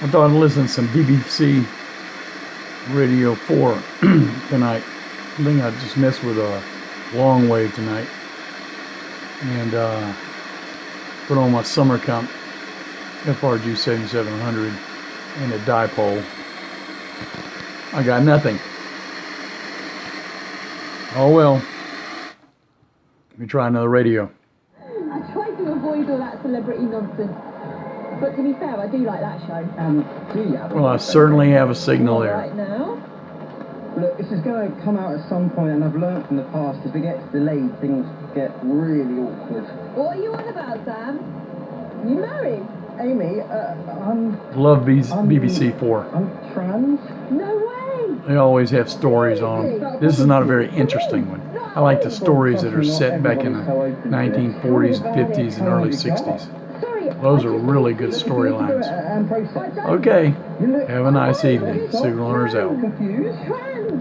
I thought I'd listen to some BBC Radio 4 tonight. I think I just messed with a long wave tonight. And put on my summer comp FRG 7700 and a dipole. I got nothing. Oh well. Let me try another radio. I try to avoid all that celebrity nonsense. But to be fair, I do like that show. Do you? Well, I certainly have a signal there. Right now. Look, this is going to come out at some point, and I've learned from the past, if it gets delayed, things get really awkward. What are you on about, Sam? You married? Amy, Love BBC 4. I'm trans. No way! They always have stories on them. This is not a very interesting one. I like the stories that are set back in the 1940s, 50s, and early 60s. Those are really good storylines. Okay, have a nice evening. Signal Hunters out.